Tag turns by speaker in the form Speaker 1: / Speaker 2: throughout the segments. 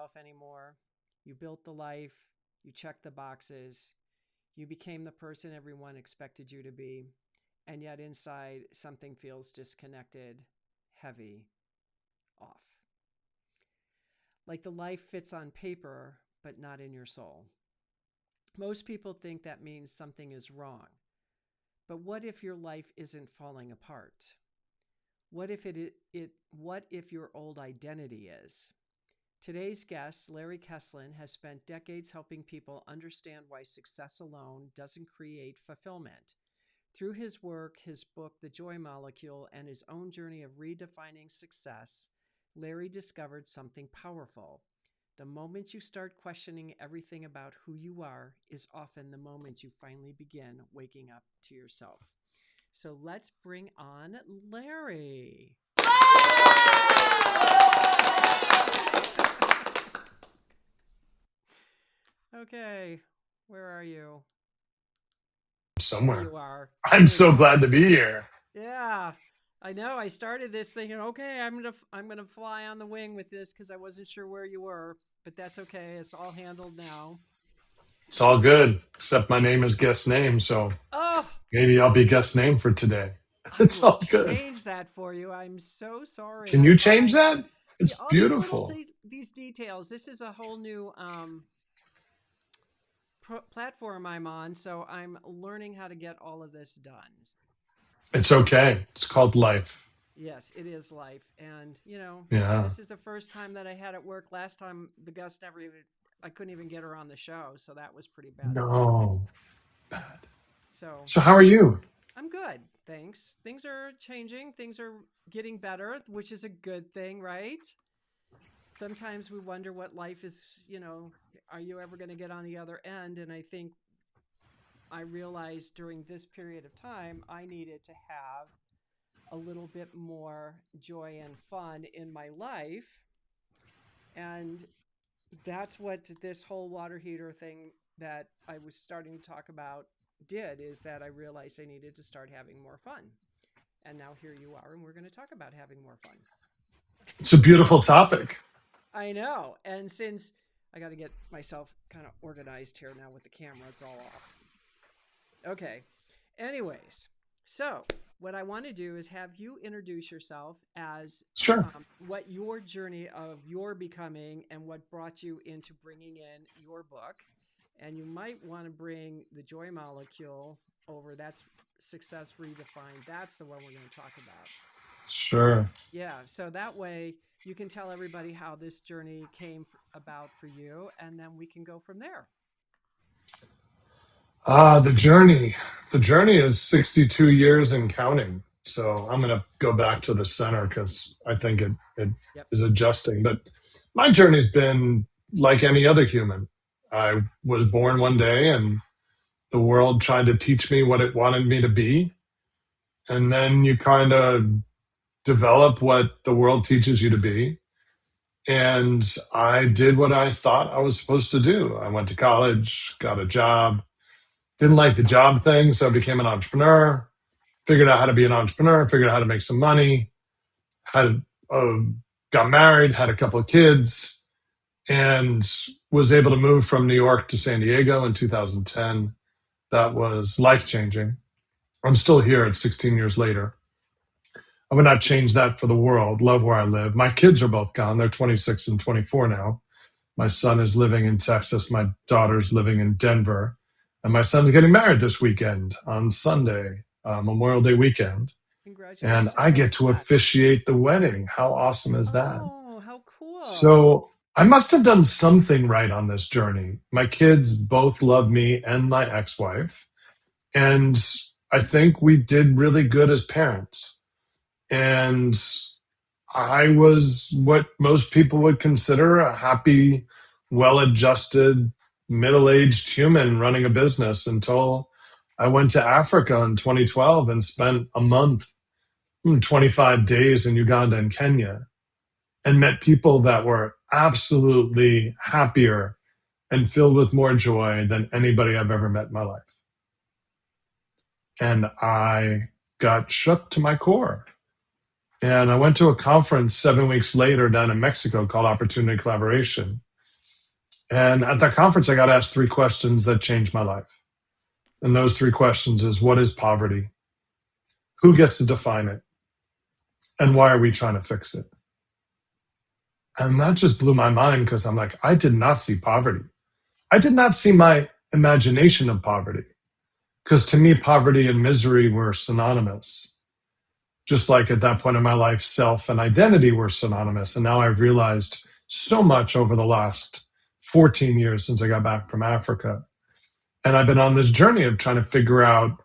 Speaker 1: yourself anymore. You built the life, you checked the boxes, you became the person everyone expected you to be, and yet inside something feels disconnected, heavy, off. Like the life fits on paper, but not in your soul. Most people think that means something is wrong. But what if your life isn't falling apart? What if what if your old identity is? Today's guest, Larry Kesslin, has spent decades helping people understand why success alone doesn't create fulfillment. Through his work, his book, The Joy Molecule, and his own journey of redefining success, Larry discovered something powerful. The moment you start questioning everything about who you are is often the moment you finally begin waking up to yourself. So let's bring on Larry. Okay, where are you? There
Speaker 2: Somewhere.
Speaker 1: you are.
Speaker 2: I'm so glad to be here.
Speaker 1: Yeah, I know. I started this thinking, okay, I'm gonna fly on the wing with this because I wasn't sure where you were, but that's okay. It's all handled now.
Speaker 2: It's all good, except my name is guest name, so
Speaker 1: Oh,
Speaker 2: maybe I'll be guest name for today.
Speaker 1: I
Speaker 2: It's
Speaker 1: will
Speaker 2: all good.
Speaker 1: change that for you. I'm so sorry.
Speaker 2: Can
Speaker 1: I
Speaker 2: you
Speaker 1: thought
Speaker 2: change
Speaker 1: I
Speaker 2: that?
Speaker 1: see
Speaker 2: It's
Speaker 1: all these little
Speaker 2: beautiful.
Speaker 1: these details. This is a whole new platform I'm on, so I'm learning how to get all of this done.
Speaker 2: It's okay. It's called life.
Speaker 1: Yes, it is life, and
Speaker 2: Yeah.
Speaker 1: this is the first time that I had it work. Last time the guest never even I couldn't even get her on the show, so that was pretty bad luck.
Speaker 2: No. Bad.
Speaker 1: So
Speaker 2: So how are you?
Speaker 1: I'm good, thanks. Things are changing, things are getting better, which is a good thing, right? Sometimes we wonder what life is, are you ever going to get on the other end? And I think I realized during this period of time, I needed to have a little bit more joy and fun in my life. And that's what this whole water heater thing that I was starting to talk about did, is that I realized I needed to start having more fun. And now here you are, and we're going to talk about having more fun.
Speaker 2: It's a beautiful topic.
Speaker 1: I know. And since I got to get myself kind of organized here now with the camera, it's all off. Okay. Anyways, so what I want to do is have you introduce yourself as
Speaker 2: Sure.
Speaker 1: what your journey of your becoming and what brought you into bringing in your book. And you might want to bring the Joy Molecule over. That's Success Redefined. That's the one we're going to talk about.
Speaker 2: Sure.
Speaker 1: Yeah. So that way you can tell everybody how this journey came about for you, and then we can go from there.
Speaker 2: The journey. The journey is 62 years and counting. So I'm going to go back to the center because I think it
Speaker 1: Yep.
Speaker 2: is adjusting. But my journey's been like any other human. I was born one day and the world tried to teach me what it wanted me to be. And then you kind of develop what the world teaches you to be. And I did what I thought I was supposed to do. I went to college, got a job, didn't like the job thing, so I became an entrepreneur, figured out how to be an entrepreneur, figured out how to make some money, had got married, had a couple of kids, and was able to move from New York to San Diego in 2010. That was life-changing. I'm still here at 16 years later. I would not change that for the world. Love where I live. My kids are both gone. They're 26 and 24 now. My son is living in Texas. My daughter's living in Denver. And my son's getting married this weekend on Sunday, Memorial Day weekend. And
Speaker 1: Congratulations
Speaker 2: I
Speaker 1: on
Speaker 2: get to
Speaker 1: that.
Speaker 2: officiate the wedding. How awesome is that?
Speaker 1: Oh, how cool.
Speaker 2: So I must have done something right on this journey. My kids both love me and my ex-wife. And I think we did really good as parents. And I was what most people would consider a happy, well adjusted, middle aged human running a business until I went to Africa in 2012 and spent a month, 25 days in Uganda and Kenya, and met people that were absolutely happier and filled with more joy than anybody I've ever met in my life. And I got shook to my core. And I went to a conference 7 weeks later down in Mexico called Opportunity Collaboration. And at that conference, I got asked three questions that changed my life. And those three questions is, what is poverty? Who gets to define it? And why are we trying to fix it? And that just blew my mind because I'm like, I did not see poverty. I did not see my imagination of poverty because to me, poverty and misery were synonymous. Just like at that point in my life, self and identity were synonymous. And now I've realized so much over the last 14 years since I got back from Africa. And I've been on this journey of trying to figure out,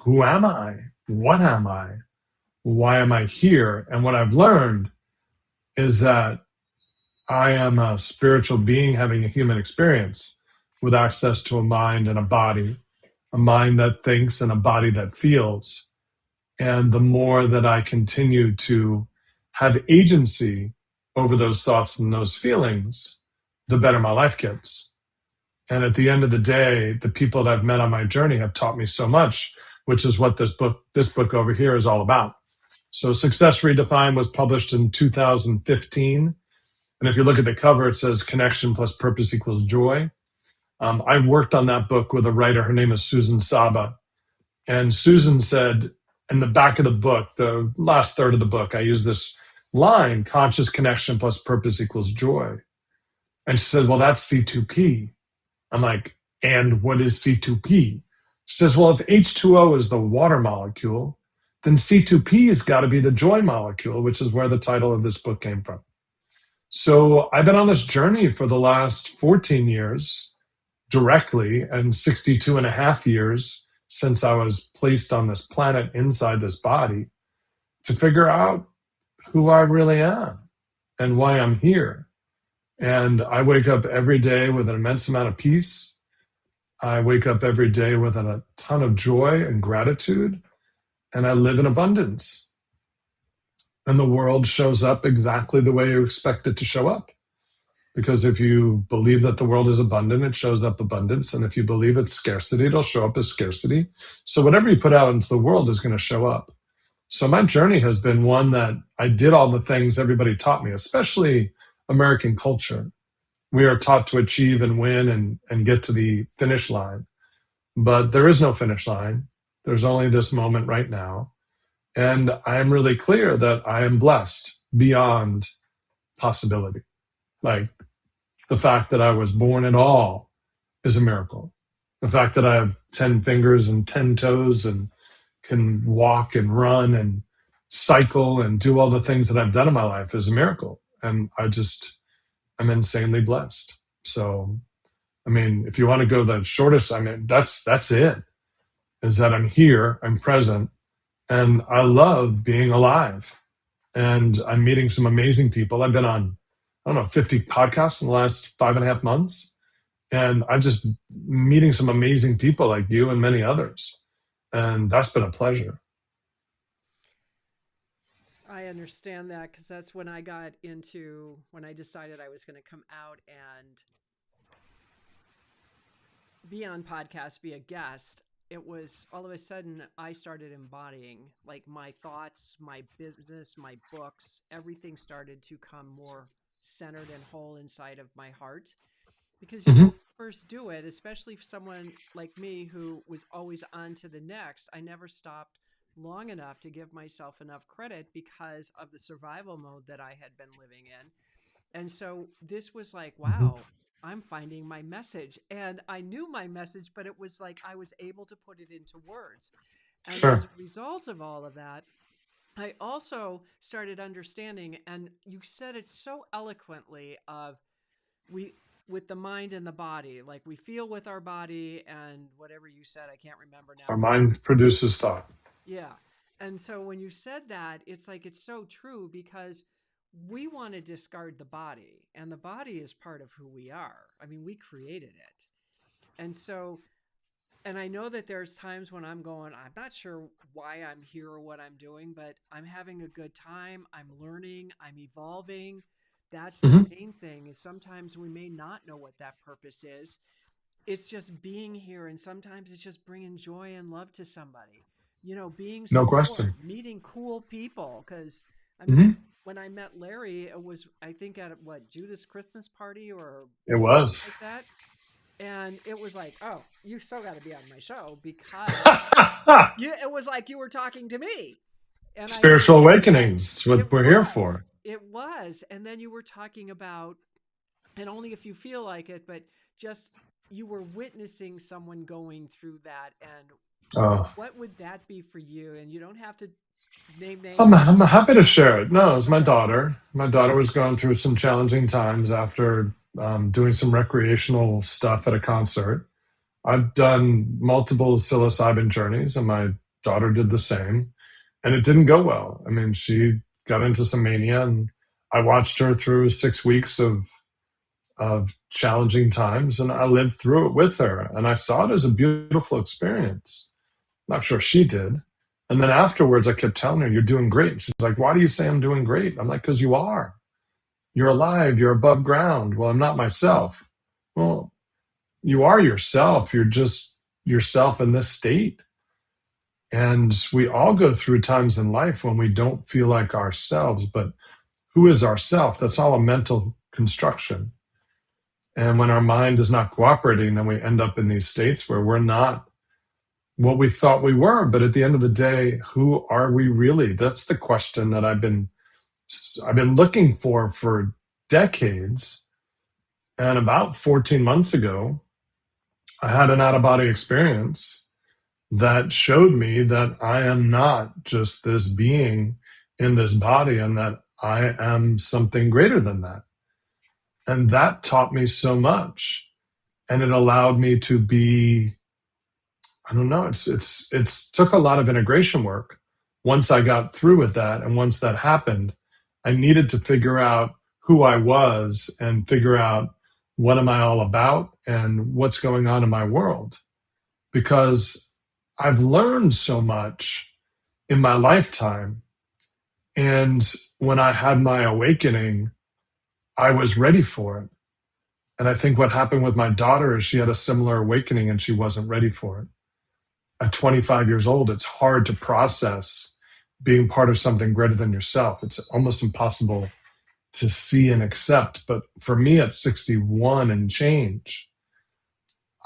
Speaker 2: who am I? What am I? Why am I here? And what I've learned is that I am a spiritual being having a human experience with access to a mind and a mind that thinks and a body that feels. And the more that I continue to have agency over those thoughts and those feelings, the better my life gets. And at the end of the day, the people that I've met on my journey have taught me so much, which is what this book over here is all about. So Success Redefined was published in 2015. And if you look at the cover, it says connection plus purpose equals joy. I worked on that book with a writer. Her name is Susan Saba. And Susan said in the back of the book, the last third of the book, I use this line, conscious connection plus purpose equals joy. And she said, well, that's C2P. I'm like, and what is C2P? She says, well, if H2O is the water molecule, then C2P has got to be the joy molecule, which is where the title of this book came from. So I've been on this journey for the last 14 years directly and 62 and a half years since I was placed on this planet inside this body to figure out who I really am and why I'm here. And I wake up every day with an immense amount of peace. I wake up every day with a ton of joy and gratitude, and I live in abundance. And the world shows up exactly the way you expect it to show up. Because if you believe that the world is abundant, it shows up abundance. And if you believe it's scarcity, it'll show up as scarcity. So whatever you put out into the world is going to show up. So my journey has been one that I did all the things everybody taught me, especially American culture. We are taught to achieve and win and get to the finish line. But there is no finish line. There's only this moment right now. And I am really clear that I am blessed beyond possibility. Like the fact that I was born at all is a miracle. The fact that I have 10 fingers and 10 toes and can walk and run and cycle and do all the things that I've done in my life is a miracle. And I'm insanely blessed. So, I mean, if you want to go the shortest, I mean, that's it, is that I'm here, I'm present, and I love being alive. And I'm meeting some amazing people. I've been on, I don't know, 50 podcasts in the last 5.5 months. And I'm just meeting some amazing people like you and many others. And that's been a pleasure.
Speaker 1: I understand that because that's when I decided I was going to come out and be on podcast, be a guest. It was all of a sudden I started embodying like my thoughts, my business, my books, everything started to come more centered and whole inside of my heart. Because
Speaker 2: Hmm.
Speaker 1: first do it, especially for someone like me who was always on to the next, I never stopped long enough to give myself enough credit because of the survival mode that I had been living in. And so this was like,
Speaker 2: Hmm.
Speaker 1: wow, I'm finding my message. And I knew my message, but it was like I was able to put it into words. And as
Speaker 2: Sure.
Speaker 1: a result of all of that, I also started understanding, and you said it so eloquently of we with the mind and the body, like we feel with our body and whatever you said, I can't remember now,
Speaker 2: Our
Speaker 1: but
Speaker 2: mind produces thought.
Speaker 1: yeah. And so when you said that, it's like it's so true because we want to discard the body, and the body is part of who we are. I mean, we created it. And so, and I know that there's times when I'm going, I'm not sure why I'm here or what I'm doing, but I'm having a good time. I'm learning, I'm evolving. That's the
Speaker 2: Hmm.
Speaker 1: main thing is sometimes we may not know what that purpose is. It's just being here, and sometimes it's just bringing joy and love to somebody, being
Speaker 2: No
Speaker 1: support,
Speaker 2: question.
Speaker 1: meeting cool people. Because I mean,
Speaker 2: Hmm.
Speaker 1: when I met Larry, it was, I think, at what, Judith's Christmas party or
Speaker 2: It
Speaker 1: something
Speaker 2: was.
Speaker 1: like that. And it was like, oh, you still got to be on my show because it was like you were talking to me. And I
Speaker 2: Spiritual
Speaker 1: understood that.
Speaker 2: awakenings, what
Speaker 1: It
Speaker 2: we're here
Speaker 1: was.
Speaker 2: for.
Speaker 1: It was. And then you were talking about, and only if you feel like it, but just you were witnessing someone going through that. And
Speaker 2: Uh,
Speaker 1: what would that be for you? And you don't have to name names or
Speaker 2: I'm
Speaker 1: anything
Speaker 2: happy
Speaker 1: like
Speaker 2: to
Speaker 1: that.
Speaker 2: share it. No, it's my
Speaker 1: Okay.
Speaker 2: daughter. My daughter was going through some challenging times after doing some recreational stuff at a concert. I've done multiple psilocybin journeys, and my daughter did the same, and it didn't go well. I mean, she got into some mania, and I watched her through 6 weeks of challenging times, and I lived through it with her, and I saw it as a beautiful experience. Not sure she did. And then afterwards, I kept telling her, "You're doing great." She's like, "Why do you say I'm doing great?" I'm like, "Because you are. You're alive. You're above ground." "Well, I'm not myself." "Well, you are yourself. You're just yourself in this state." And we all go through times in life when we don't feel like ourselves, but who is ourself? That's all a mental construction. And when our mind is not cooperating, then we end up in these states where we're not what we thought we were. But at the end of the day, who are we really? That's the question that I've been looking for decades. And about 14 months ago, I had an out of body experience that showed me that I am not just this being in this body, and that I am something greater than that. And that taught me so much. And it allowed me to be, I don't know, it's took a lot of integration work. Once I got through with that, and once that happened, I needed to figure out who I was and figure out what am I all about and what's going on in my world. Because I've learned so much in my lifetime. And when I had my awakening, I was ready for it. And I think what happened with my daughter is she had a similar awakening and she wasn't ready for it. At 25 years old, it's hard to process being part of something greater than yourself. It's almost impossible to see and accept. But for me at 61 and change,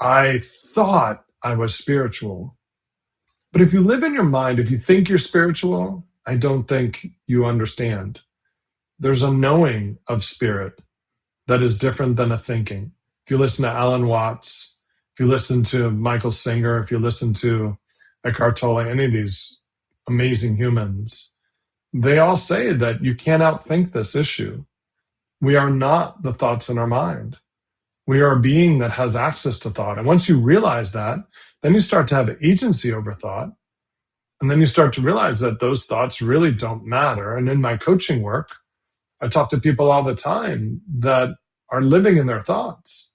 Speaker 2: I thought I was spiritual. But if you live in your mind, if you think you're spiritual, I don't think you understand. There's a knowing of spirit that is different than a thinking. If you listen to Alan Watts, if you listen to Michael Singer, if you listen to Eckhart Tolle, any of these amazing humans, they all say that you can't outthink this issue. We are not the thoughts in our mind. We are a being that has access to thought. And once you realize that, then you start to have agency over thought. And then you start to realize that those thoughts really don't matter. And in my coaching work, I talk to people all the time that are living in their thoughts.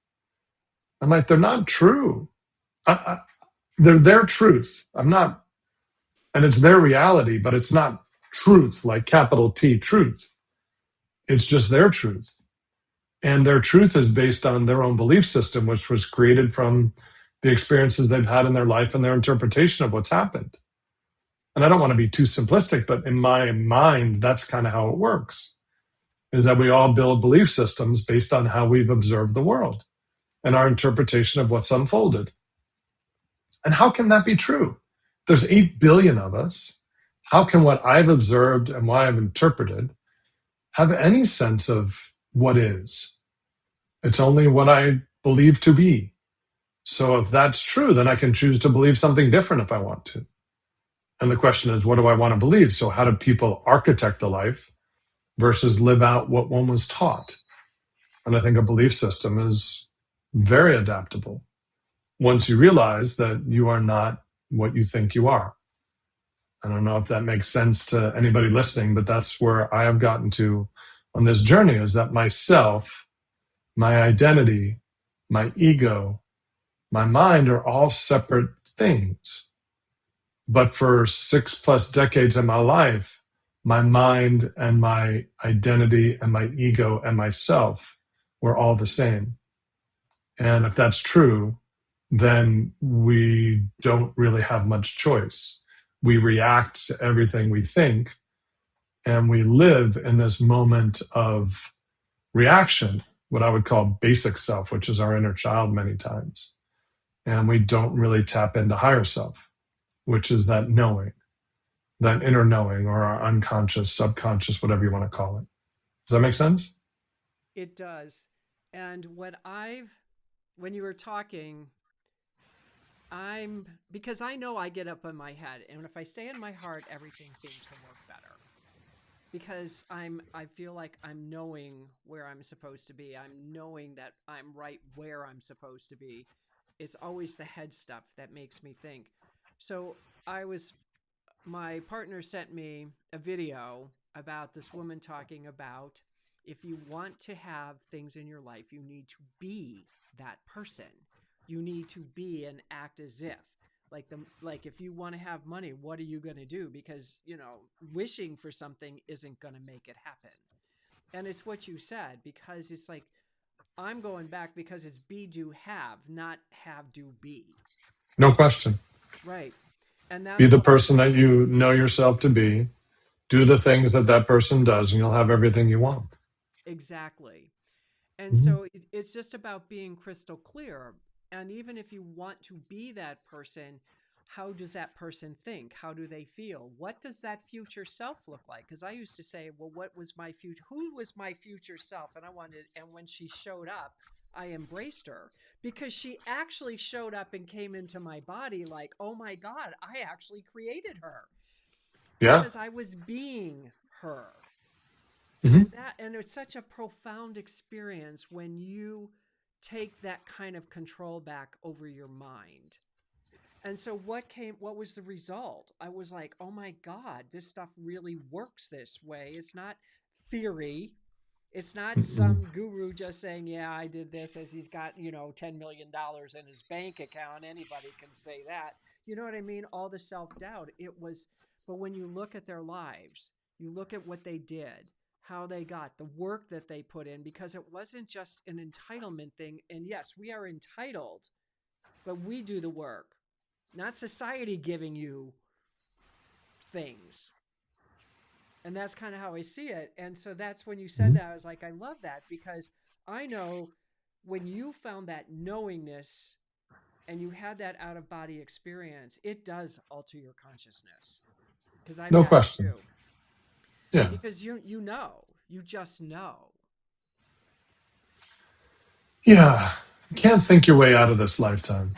Speaker 2: I'm like, they're not true. They're their truth. I'm not, and it's their reality, but it's not truth, like capital T truth. It's just their truth. And their truth is based on their own belief system, which was created from the experiences they've had in their life and their interpretation of what's happened. And I don't want to be too simplistic, but in my mind, that's kind of how it works, is that we all build belief systems based on how we've observed the world and our interpretation of what's unfolded. And how can that be true? There's 8 billion of us. How can what I've observed and what I've interpreted have any sense of what is? It's only what I believe to be. So if that's true, then I can choose to believe something different if I want to. And the question is, what do I want to believe? So how do people architect a life versus live out what one was taught? And I think a belief system is very adaptable once you realize that you are not what you think you are. I don't know if that makes sense to anybody listening, but that's where I have gotten to on this journey, is that myself, my identity, my ego, my mind are all separate things. But for 6+ decades of my life, my mind and my identity and my ego and myself were all the same. And if that's true, then we don't really have much choice. We react to everything we think, And we live in this moment of reaction, what I would call basic self, which is our inner child many times. And we don't really tap into higher self, which is that knowing, that inner knowing, or our unconscious, subconscious, whatever you want to call it. Does that make sense?
Speaker 1: It does. And when you were talking, because I know I get up in my head, and if I stay in my heart, everything seems to work better. Because I feel like I'm knowing where I'm supposed to be. I'm knowing that I'm right where I'm supposed to be. It's always the head stuff that makes me think. So I was my partner sent me a video about this woman talking about if you want to have things in your life, you need to be that person. You need to be and act as if. Like if you want to have money, what are you going to do? Because, wishing for something isn't going to make it happen. And it's what you said, because it's like I'm going back because it's be do have, not have do be.
Speaker 2: No question.
Speaker 1: Right. And
Speaker 2: Be
Speaker 1: that's
Speaker 2: the
Speaker 1: what was
Speaker 2: person that you know yourself to be. Do the things that that person does, and you'll have everything you want.
Speaker 1: exactly. And
Speaker 2: Mhm.
Speaker 1: so it's just about being crystal clear. And even if you want to be that person, how does that person think? How do they feel? What does that future self look like? Because I used to say, well, what was my future? Who was my future self? And when she showed up, I embraced her because she actually showed up and came into my body like, oh my God, I actually created her
Speaker 2: Yeah.
Speaker 1: because I was being her.
Speaker 2: Hmm.
Speaker 1: And it's such a profound experience when you take that kind of control back over your mind. And so what was the result? I was like, "Oh my god, this stuff really works this way. It's not theory. It's not
Speaker 2: Mm-mm.
Speaker 1: some guru just saying, "Yeah, I did this," as he's got, $10 million in his bank account. Anybody can say that. You know what I mean? All the self-doubt. But when you look at their lives, you look at what they did, how they got, the work that they put in, because it wasn't just an entitlement thing. And yes, we are entitled, but we do the work, not society giving you things. And that's kind of how I see it. And so that's when you said
Speaker 2: Mhm.
Speaker 1: that, I was like, I love that because I know when you found that knowingness and you had that out of body experience, it does alter your consciousness. Because I've
Speaker 2: No
Speaker 1: had it
Speaker 2: question.
Speaker 1: too.
Speaker 2: Yeah.
Speaker 1: Because you just know.
Speaker 2: Yeah. You can't think your way out of this lifetime.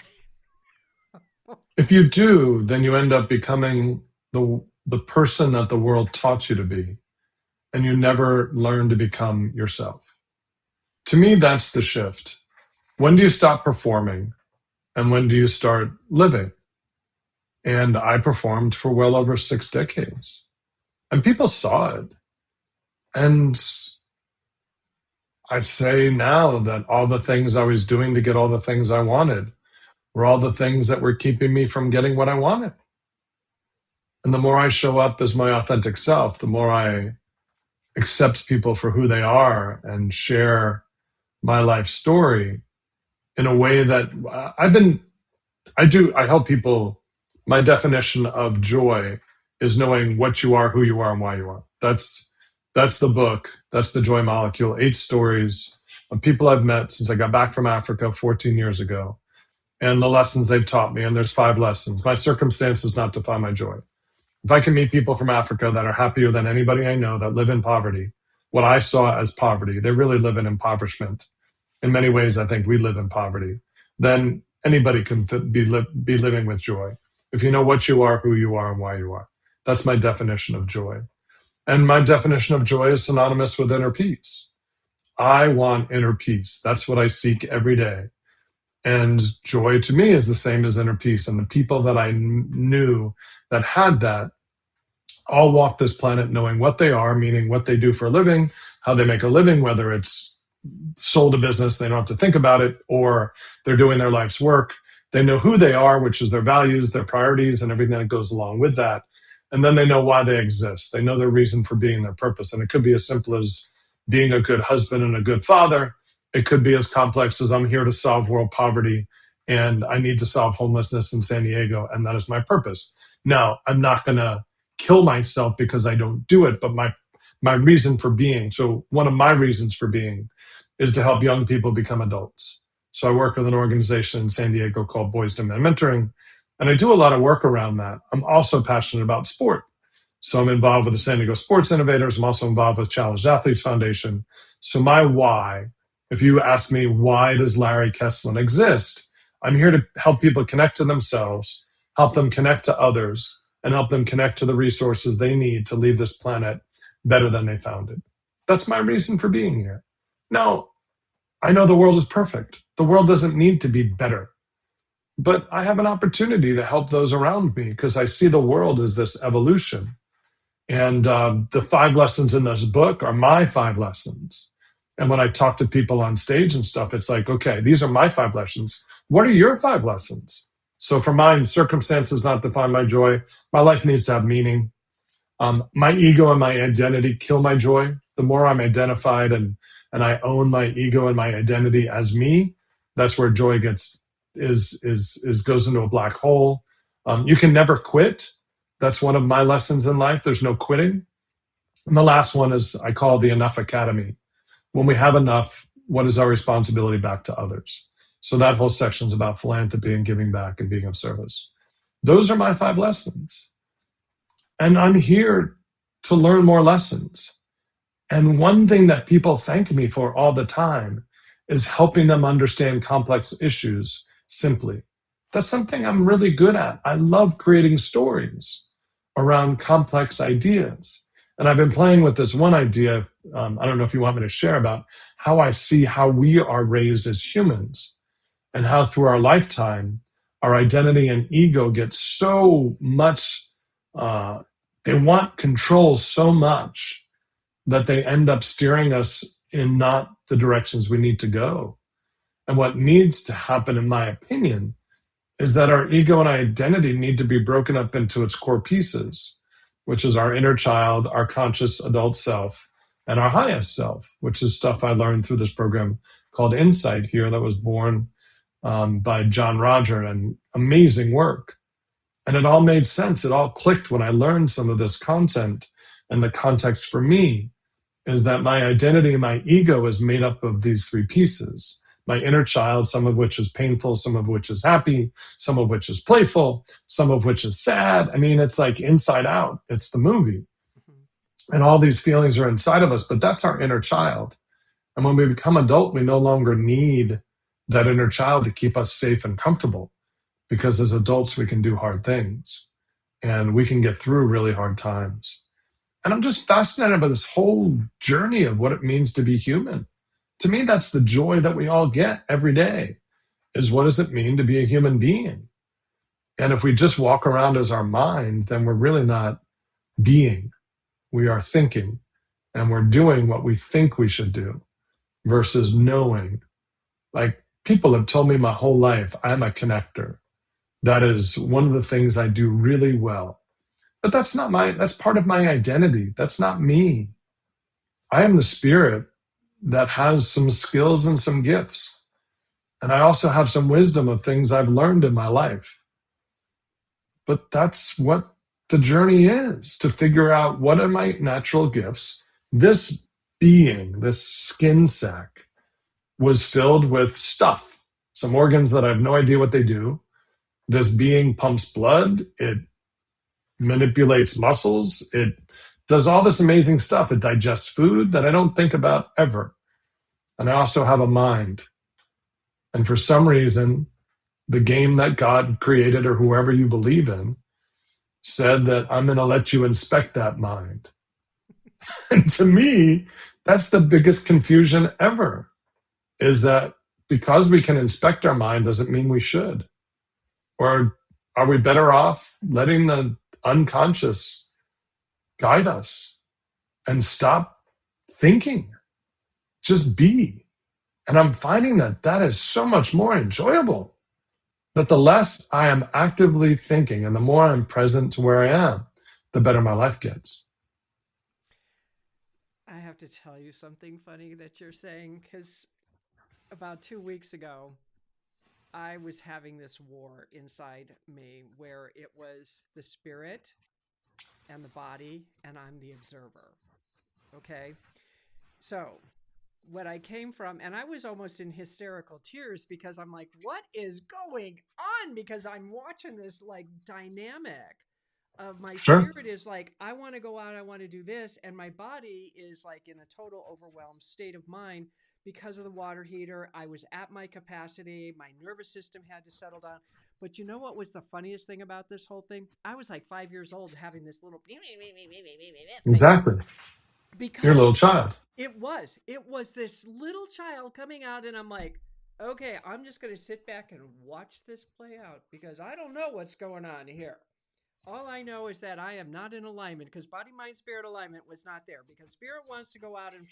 Speaker 2: If you do, then you end up becoming the person that the world taught you to be, and you never learn to become yourself. To me, that's the shift. When do you stop performing, and when do you start living? And I performed for well over 6 decades, and people saw it. And I say now that all the things I was doing to get all the things I wanted were all the things that were keeping me from getting what I wanted. And the more I show up as my authentic self, the more I accept people for who they are and share my life story in a way that I help people. My definition of joy is knowing what you are, who you are, and why you are. That's the book. That's the joy molecule. 8 stories of people I've met since I got back from Africa 14 years ago, and the lessons they've taught me. And there's 5 lessons. My circumstances not define my joy. If I can meet people from Africa that are happier than anybody I know that live in poverty, what I saw as poverty, they really live in impoverishment. In many ways, I think we live in poverty. Then anybody can be living with joy. If you know what you are, who you are, and why you are. That's my definition of joy. And my definition of joy is synonymous with inner peace. I want inner peace. That's what I seek every day. And joy to me is the same as inner peace. And the people that I knew that had that all walk this planet knowing what they are, meaning what they do for a living, how they make a living, whether it's sold a business, they don't have to think about it, or they're doing their life's work. They know who they are, which is their values, their priorities, and everything that goes along with that. And then they know why they exist. They know their reason for being, their purpose. And it could be as simple as being a good husband and a good father. It could be as complex as I'm here to solve world poverty and I need to solve homelessness in San Diego, and that is my purpose. Now, I'm not going to kill myself because I don't do it, but my reason for being. So one of my reasons for being is to help young people become adults. So I work with an organization in San Diego called Boys to Men Mentoring, and I do a lot of work around that. I'm also passionate about sport. So I'm involved with the San Diego Sports Innovators. I'm also involved with Challenged Athletes Foundation. So my why, if you ask me, why does Larry Kesslin exist? I'm here to help people connect to themselves, help them connect to others, and help them connect to the resources they need to leave this planet better than they found it. That's my reason for being here. Now, I know the world is perfect. The world doesn't need to be better, but I have an opportunity to help those around me because I see the world as this evolution. And the 5 lessons in this book are my 5 lessons. And when I talk to people on stage and stuff, it's like, okay, these are my 5 lessons. What are your 5 lessons? So for mine, circumstances not define my joy. My life needs to have meaning. My ego and my identity kill my joy. The more I'm identified and I own my ego and my identity as me, that's where joy goes into a black hole. You can never quit. That's one of my lessons in life. There's no quitting. And the last one is I call the Enough Academy. When we have enough, what is our responsibility back to others? So that whole section is about philanthropy and giving back and being of service. Those are my 5 lessons. And I'm here to learn more lessons. And one thing that people thank me for all the time is helping them understand complex issues simply. That's something I'm really good at. I love creating stories around complex ideas. And I've been playing with this one idea. I don't know if you want me to share about how I see how we are raised as humans and how through our lifetime, our identity and ego get so much, they want control so much that they end up steering us in not the directions we need to go. And what needs to happen, in my opinion, is that our ego and identity need to be broken up into its core pieces, which is our inner child, our conscious adult self, and our highest self, which is stuff I learned through this program called Insight here that was born by John Roger, and amazing work. And it all made sense. It all clicked when I learned some of this content. And the context for me is that my identity and my ego is made up of these 3 pieces. My inner child, some of which is painful, some of which is happy, some of which is playful, some of which is sad. I mean, it's like Inside Out. It's the movie. And all these feelings are inside of us, but that's our inner child. And when we become adult, we no longer need that inner child to keep us safe and comfortable, because as adults, we can do hard things and we can get through really hard times. And I'm just fascinated by this whole journey of what it means to be human. To me, that's the joy that we all get every day, is what does it mean to be a human being? And if we just walk around as our mind, then we're really not being. We are thinking, and we're doing what we think we should do versus knowing. Like, people have told me my whole life, I'm a connector. That is one of the things I do really well. But that's part of my identity. That's not me. I am the spirit that has some skills and some gifts. And I also have some wisdom of things I've learned in my life. But that's what the journey is, to figure out what are my natural gifts. This being, this skin sack, was filled with stuff, some organs that I have no idea what they do. This being pumps blood. It manipulates muscles. It does all this amazing stuff. It digests food that I don't think about ever. And I also have a mind. And for some reason, the game that God created, or whoever you believe in, said that I'm going to let you inspect that mind. And to me, that's the biggest confusion ever, is that because we can inspect our mind doesn't mean we should. Or are we better off letting the unconscious guide us and stop thinking? Just be. And I'm finding that that is so much more enjoyable. That the less I am actively thinking and the more I'm present to where I am, the better my life gets.
Speaker 1: I have to tell you something funny that you're saying, because about 2 weeks ago, I was having this war inside me where it was the spirit and the body, and I'm the observer. Okay. So what I came from, and I was almost in hysterical tears because I'm like, what is going on? Because I'm watching this like dynamic of my
Speaker 2: Sure.
Speaker 1: spirit is like, I want to go out, I want to do this. And my body is like in a total overwhelmed state of mind because of the water heater. I was at my capacity. My nervous system had to settle down. But you know what was the funniest thing about this whole thing? I was like 5 years old having this little thing
Speaker 2: Exactly. You're a little
Speaker 1: because
Speaker 2: child.
Speaker 1: it was this little child coming out, and I'm like, okay, I'm just going to sit back and watch this play out because I don't know what's going on here. All I know is that I am not in alignment because body, mind, spirit alignment was not there because spirit wants to go out and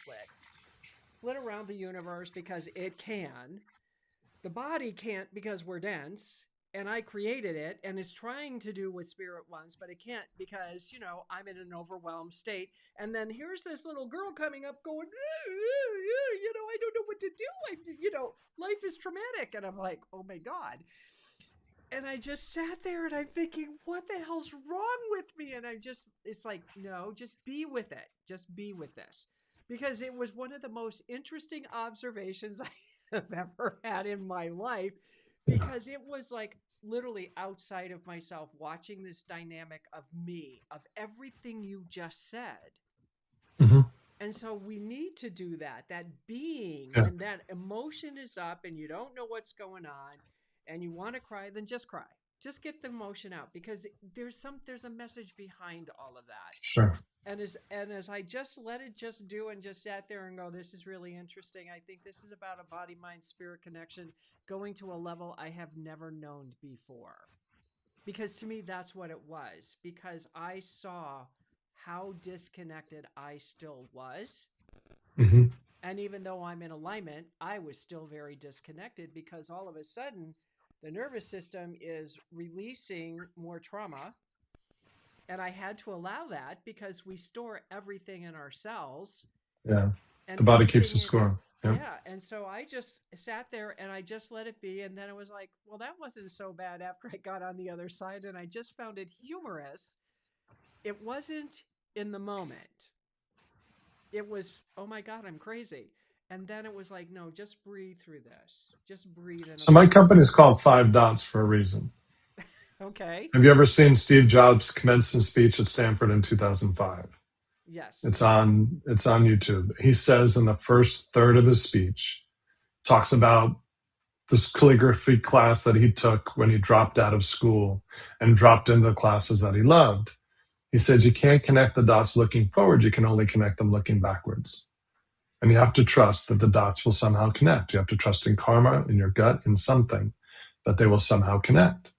Speaker 1: flit around the universe because it can. The body can't because we're dense, and I created it, and it's trying to do what spirit wants, but it can't because, I'm in an overwhelmed state. And then here's this little girl coming up going, I don't know what to do. Life is traumatic. And I'm like, oh my God. And I just sat there and I'm thinking, what the hell's wrong with me? And it's like, no, just be with it. Just be with this. Because it was one of the most interesting observations I have ever had in my life. Because it was like literally outside of myself, watching this dynamic of me, of everything you just said.
Speaker 2: Mm-hmm.
Speaker 1: And so we need to do that being,
Speaker 2: Yeah.
Speaker 1: when that emotion is up and you don't know what's going on and you want to cry, then just cry. Just get the emotion out because there's a message behind all of that.
Speaker 2: Sure.
Speaker 1: And as I just let it just do and just sat there and go, this is really interesting. I think this is about a body, mind, spirit connection going to a level I have never known before. Because to me, that's what it was. Because I saw how disconnected I still was.
Speaker 2: Mm-hmm.
Speaker 1: And even though I'm in alignment, I was still very disconnected because all of a sudden the nervous system is releasing more trauma. And I had to allow that because we store everything in our cells
Speaker 2: Yeah.
Speaker 1: and
Speaker 2: The body keeps
Speaker 1: everything
Speaker 2: the
Speaker 1: in,
Speaker 2: score. Yeah.
Speaker 1: yeah. And so I just sat there and I just let it be. And then it was like, well, that wasn't so bad after I got on the other side. And I just found it humorous. It wasn't in the moment. It was, oh my God, I'm crazy. And then it was like, no, just breathe through this. Just breathe and
Speaker 2: So my
Speaker 1: observe.
Speaker 2: company is called Five Dots for a reason.
Speaker 1: Okay.
Speaker 2: Have you ever seen Steve Jobs' commencement speech at Stanford in 2005?
Speaker 1: Yes.
Speaker 2: It's on YouTube. He says in the first third of his speech, talks about this calligraphy class that he took when he dropped out of school and dropped into the classes that he loved. He says you can't connect the dots looking forward, you can only connect them looking backwards. And you have to trust that the dots will somehow connect. You have to trust in karma, in your gut, in something, that they will somehow connect.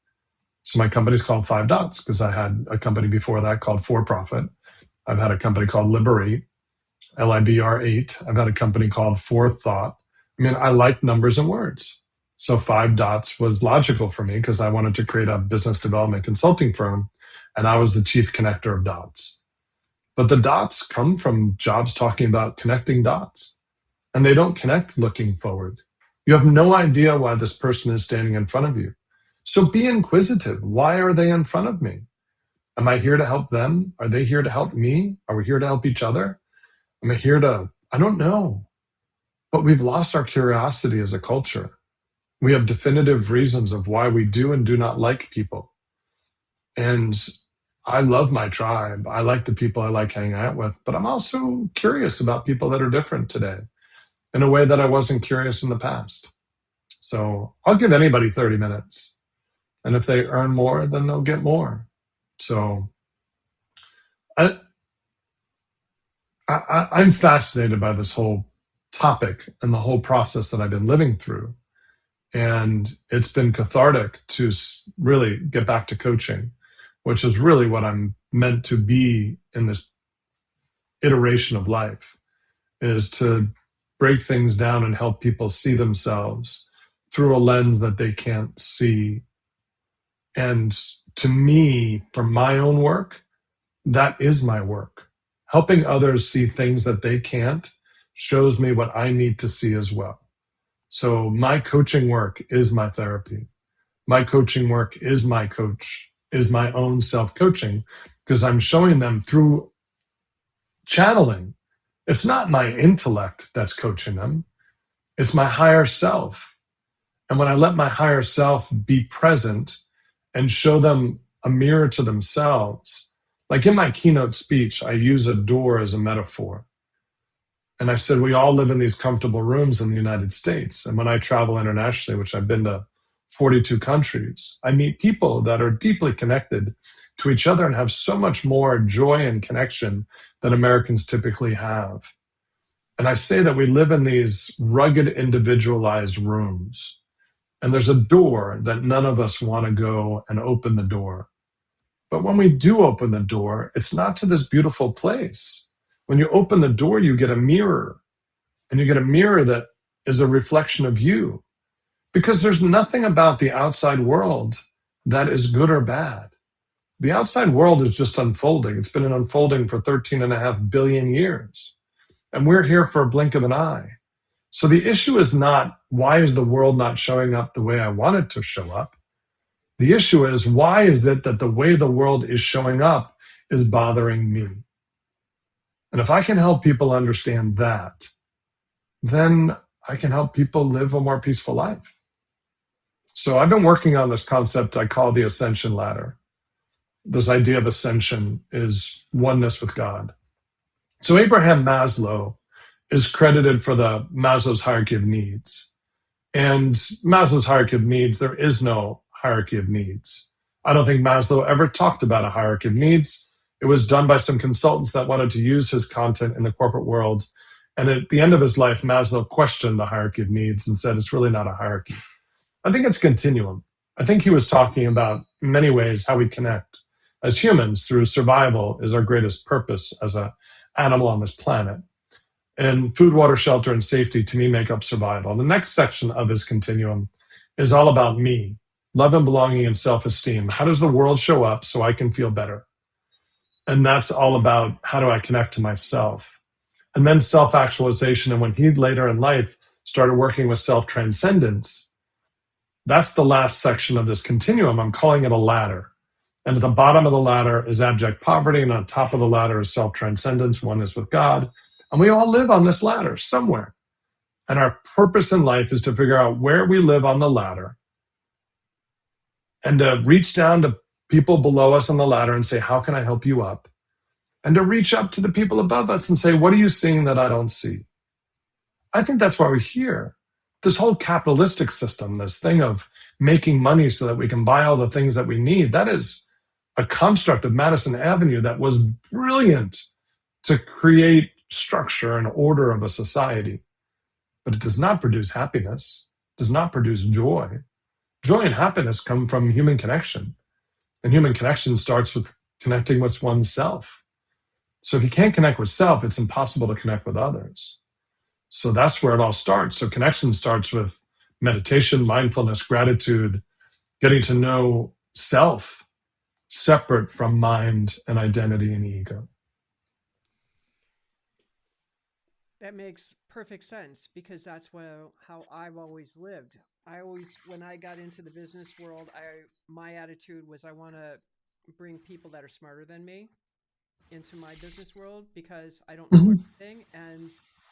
Speaker 2: So my company's called Five Dots because I had a company before that called For Profit. I've had a company called Liberate, LIBR8. I've had a company called Forethought. I mean, I like numbers and words. So Five Dots was logical for me because I wanted to create a business development consulting firm, and I was the chief connector of dots. But the dots come from Jobs talking about connecting dots, and they don't connect looking forward. You have no idea why this person is standing in front of you. So be inquisitive. Why are they in front of me? Am I here to help them? Are they here to help me? Are we here to help each other? Am I here to, I don't know. But we've lost our curiosity as a culture. We have definitive reasons of why we do and do not like people. And I love my tribe. I like the people I like hanging out with, but I'm also curious about people that are different today in a way that I wasn't curious in the past. So I'll give anybody 30 minutes. And if they earn more, then they'll get more. So I, I'm fascinated by this whole topic and the whole process that I've been living through. And it's been cathartic to really get back to coaching, which is really what I'm meant to be in this iteration of life, is to break things down and help people see themselves through a lens that they can't see. And to me, for my own work, that is my work. Helping others see things that they can't shows me what I need to see as well. So my coaching work is my therapy. My coaching work is my coach. is my own self coaching because I'm showing them through channeling. It's not my intellect that's coaching them, it's my higher self. And when I let my higher self be present and show them a mirror to themselves, like in my keynote speech, I use a door as a metaphor. And I said, we all live in these comfortable rooms in the United States. And when I travel internationally, which I've been to 42 countries, I meet people that are deeply connected to each other and have so much more joy and connection than Americans typically have. And I say that we live in these rugged, individualized rooms. And there's a door that none of us want to go and open the door. But when we do open the door, it's not to this beautiful place. When you open the door, you get a mirror, and you get a mirror that is a reflection of you. Because there's nothing about the outside world that is good or bad. The outside world is just unfolding. It's been unfolding for 13.5 billion years. And we're here for a blink of an eye. So the issue is not why is the world not showing up the way I want it to show up? The issue is why is it that the way the world is showing up is bothering me? And if I can help people understand that, then I can help people live a more peaceful life. So I've been working on this concept I call the ascension ladder. This idea of ascension is oneness with God. So Abraham Maslow is credited for the Maslow's hierarchy of needs. And Maslow's hierarchy of needs, there is no hierarchy of needs. I don't think Maslow ever talked about a hierarchy of needs. It was done by some consultants that wanted to use his content in the corporate world. And at the end of his life, Maslow questioned the hierarchy of needs and said it's really not a hierarchy. I think it's a continuum. I think he was talking about, in many ways, how we connect as humans through survival is our greatest purpose as an animal on this planet. And food, water, shelter, and safety to me make up survival. The next section of his continuum is all about me, love and belonging and self-esteem. How does the world show up so I can feel better? And that's all about how do I connect to myself? And then self-actualization. And when he later in life started working with self-transcendence, that's the last section of this continuum. I'm calling it a ladder. And at the bottom of the ladder is abject poverty, and on top of the ladder is self-transcendence, oneness with God. And we all live on this ladder somewhere. And our purpose in life is to figure out where we live on the ladder and to reach down to people below us on the ladder and say, how can I help you up? And to reach up to the people above us and say, what are you seeing that I don't see? I think that's why we're here. This whole capitalistic system, this thing of making money so that we can buy all the things that we need, that is a construct of Madison Avenue that was brilliant to create structure and order of a society. But it does not produce happiness, does not produce joy. Joy and happiness come from human connection. And human connection starts with connecting with oneself. So if you can't connect with self, it's impossible to connect with others. So that's where it all starts. So connection starts with meditation, mindfulness, gratitude, getting to know self separate from mind and identity and ego.
Speaker 1: That makes perfect sense because that's how I've always lived. I always, when I got into the business world, my attitude was I want to bring people that are smarter than me into my business world because I don't know
Speaker 2: Mhm.
Speaker 1: everything, and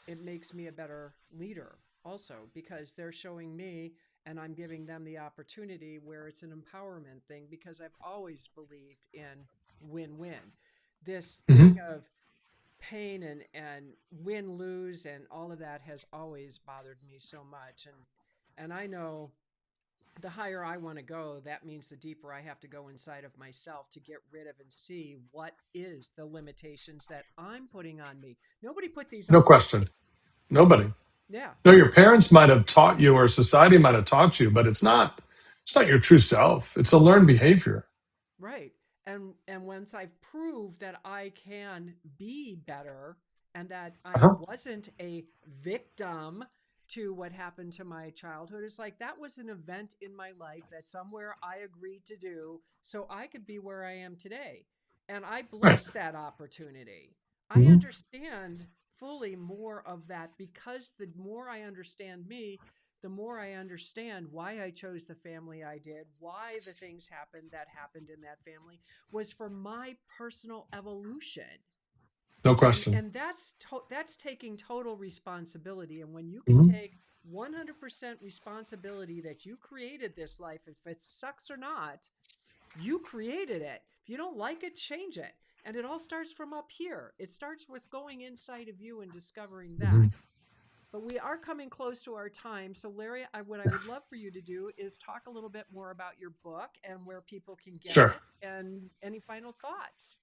Speaker 1: it makes me a better leader also because they're showing me and I'm giving them the opportunity where it's an empowerment thing because I've always believed in win-win. This thing
Speaker 2: Mhm.
Speaker 1: of pain and win lose and all of that has always bothered me so much, and I know the higher I want to go, that means the deeper I have to go inside of myself to get rid of and see what is the limitations that I'm putting on me. Nobody put these
Speaker 2: No
Speaker 1: on
Speaker 2: question.
Speaker 1: me.
Speaker 2: Nobody.
Speaker 1: Yeah,
Speaker 2: No, your parents might have taught you or society might have taught you, but it's not your true self. It's a learned behavior.
Speaker 1: right. And once I've proved that I can be better and that I
Speaker 2: Uh-huh.
Speaker 1: wasn't a victim to what happened to my childhood, it's like that was an event in my life that somewhere I agreed to do so I could be where I am today. And I
Speaker 2: Right.
Speaker 1: bless that opportunity. I
Speaker 2: Mhm.
Speaker 1: understand fully more of that because the more I understand me, the more I understand why I chose the family I did, why the things happened in that family was for my personal evolution.
Speaker 2: No
Speaker 1: and
Speaker 2: question.
Speaker 1: and that's taking total responsibility. And when you can
Speaker 2: Mhm.
Speaker 1: take 100% responsibility that you created this life, if it sucks or not, you created it. If you don't like it, change it. And it all starts from up here. It starts with going inside of you and discovering that.
Speaker 2: Mhm.
Speaker 1: But we are coming close to our time. So, Larry, what I would love for you to do is talk a little bit more about your book and where people can get
Speaker 2: Sure.
Speaker 1: it, and any final thoughts.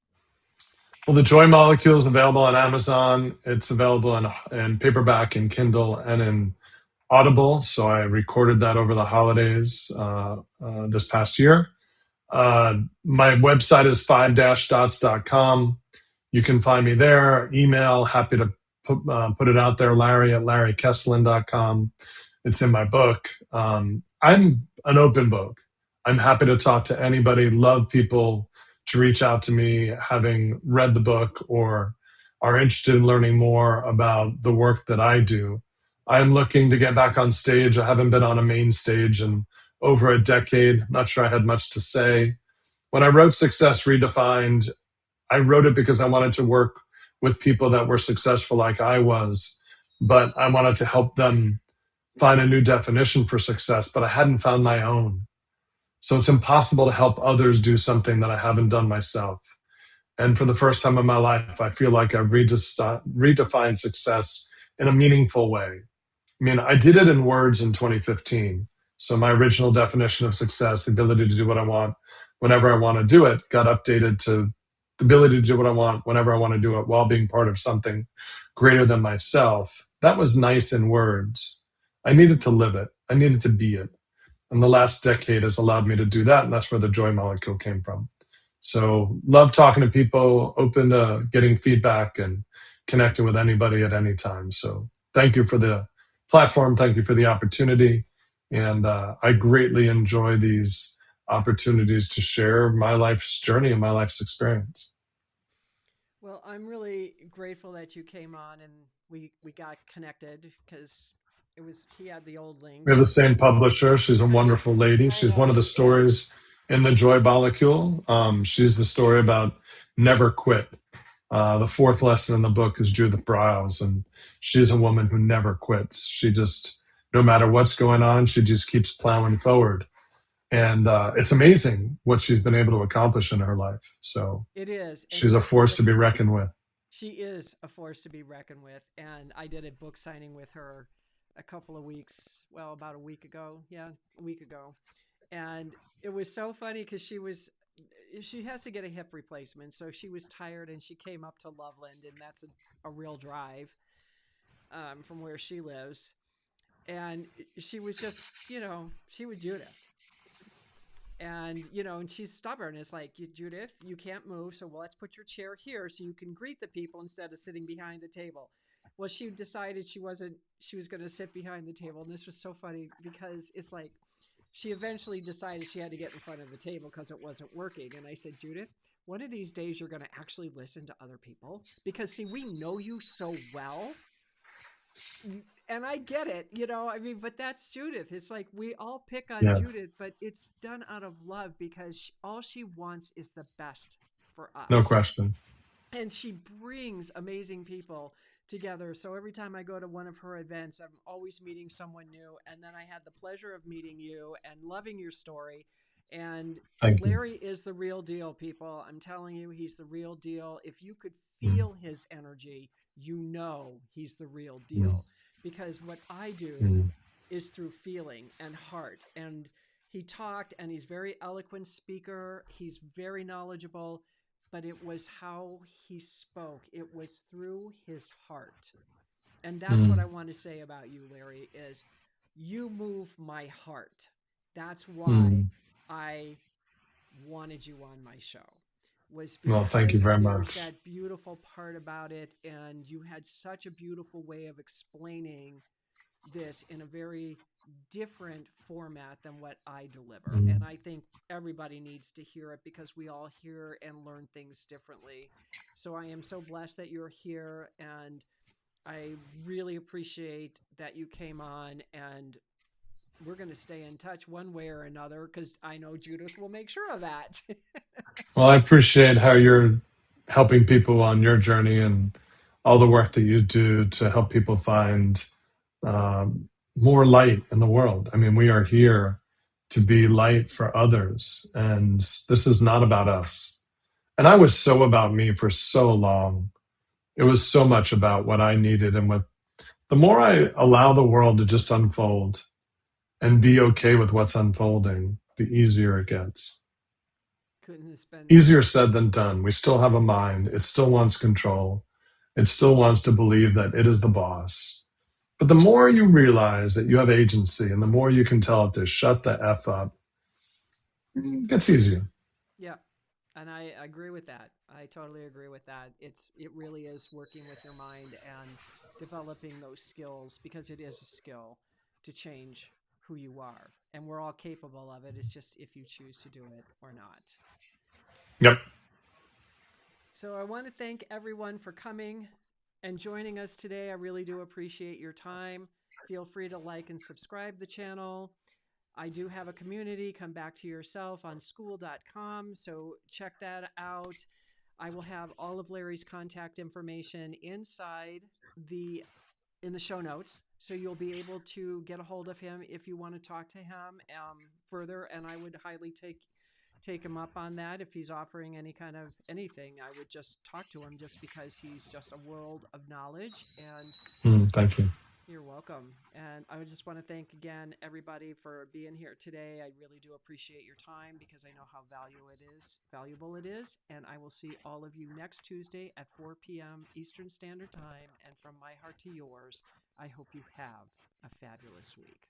Speaker 2: Well, the Joy Molecule is available on Amazon. It's available in paperback, in Kindle, and in Audible. So I recorded that over the holidays this past year. My website is 5-dots.com. You can find me there. Email, happy to put it out there, Larry at larrykesslin.com. It's in my book. I'm an open book. I'm happy to talk to anybody. Love people to reach out to me having read the book or are interested in learning more about the work that I do. I'm looking to get back on stage. I haven't been on a main stage in over a decade. Not sure I had much to say. When I wrote Success Redefined, I wrote it because I wanted to work with people that were successful like I was, but I wanted to help them find a new definition for success, but I hadn't found my own. So it's impossible to help others do something that I haven't done myself. And for the first time in my life, I feel like I've redefined success in a meaningful way. I mean, I did it in words in 2015. So my original definition of success, the ability to do what I want whenever I want to do it, got updated to the ability to do what I want whenever I want to do it while being part of something greater than myself. That was nice in words. I needed
Speaker 1: Mm-hmm.
Speaker 2: to live it. I needed to be it. And the last decade has allowed me to do that. And that's where the joy molecule came from. So love talking to people, open to getting feedback and connecting with anybody at any time. So thank you for the platform. Thank you for the opportunity. And I greatly enjoy these opportunities to share my life's journey and my life's experience.
Speaker 1: Well, I'm really grateful that you came on and we got connected, because it was he had the old
Speaker 2: We
Speaker 1: link.
Speaker 2: have the same publisher. She's a wonderful lady.
Speaker 1: I
Speaker 2: She's one of
Speaker 1: know.
Speaker 2: the
Speaker 1: And
Speaker 2: stories in the Joy Molecule. She's the story about never quit. The fourth lesson in the book is Judith Briles, and she's a woman who never quits. She just, no matter what's going on, she just keeps plowing forward. And it's amazing what she's been able to accomplish in her life. So
Speaker 1: it is,
Speaker 2: she's a
Speaker 1: especially
Speaker 2: force
Speaker 1: with
Speaker 2: to be reckoned with.
Speaker 1: she is a force to be reckoned with. And I did a book signing with her a couple of weeks, well, about a week ago. Yeah, a week ago. And it was so funny because she has to get a hip replacement. So she was tired and she came up to Loveland, and that's a real drive from where she lives. And she was just, she was Judith. And, and she's stubborn. It's like, Judith, you can't move. So, well, let's put your chair here so you can greet the people instead of sitting behind the table. Well, she decided she was going to sit behind the table. And this was so funny because it's like, she eventually decided she had to get in front of the table because it wasn't working. And I said, Judith, one of these days you're going to actually listen to other people, because see, we know you so well. And I get it, I mean, but that's Judith. It's like we all pick on
Speaker 2: Yeah,
Speaker 1: Judith, but it's done out of love, because all she wants is the best for
Speaker 2: no
Speaker 1: us.
Speaker 2: question.
Speaker 1: And she brings amazing people together. So every time I go to one of her events, I'm always meeting someone new. And then I had the pleasure of meeting you and loving your story. And
Speaker 2: Thank you.
Speaker 1: Larry is the real deal, people. I'm telling you, he's the real deal. If you could feel his energy, he's the real
Speaker 2: Mm,
Speaker 1: deal. Because what I do
Speaker 2: mm,
Speaker 1: is through feeling and heart. And he talked, and he's very eloquent speaker. He's very knowledgeable, but it was how he spoke. It was through his heart. And that's what
Speaker 2: mm,
Speaker 1: I want to say about you, Larry, is you move my heart. That's why
Speaker 2: mm.
Speaker 1: I wanted you on my show, was
Speaker 2: Well, thank you
Speaker 1: because
Speaker 2: very
Speaker 1: there's
Speaker 2: much.
Speaker 1: that beautiful part about it. And you had such a beautiful way of explaining this in a very different format than what I deliver. And
Speaker 2: Mm,
Speaker 1: I think everybody needs to hear it, because we all hear and learn things differently. So I am so blessed that you're here, and I really appreciate that you came on. And we're going to stay in touch one way or another because I know Judith will make sure of that.
Speaker 2: Well, I appreciate how you're helping people on your journey and all the work that you do to help people find more light in the world. I mean, we are here to be light for others, and this is not about us. And I was so about me for so long. It was so much about what I needed. And what the more I allow the world to just unfold and be okay with what's unfolding, the easier it gets.
Speaker 1: Couldn't have been
Speaker 2: Easier said than done. We still have a mind. It still wants control. It still wants to believe that it is the boss. But the more you realize that you have agency and the more you can tell it to shut the F up, it gets easier.
Speaker 1: yeah. And I agree with that. I totally agree with that. It really is working with your mind and developing those skills because it is a skill to change who you are. And we're all capable of it. It's just if you choose to do it or not.
Speaker 2: Yep.
Speaker 1: So I want to thank everyone for coming and joining us today. I really do appreciate your time. Feel free to like and subscribe the channel. I do have a community, come back to yourself on school.com. So check that out. I will have all of Larry's contact information the in the show notes. So you'll be able to get a hold of him if you want to talk to him further. And I would highly take him up on that. If he's offering any kind of anything, I would just talk to him just because he's just a world of knowledge. And
Speaker 2: Thank you.
Speaker 1: you're welcome. And I would just want to thank again everybody for being here today. I really do appreciate your time because I know how valuable it is. And I will see all of you next Tuesday at 4 p.m. Eastern Standard Time. And from my heart to yours, I hope you have a fabulous week.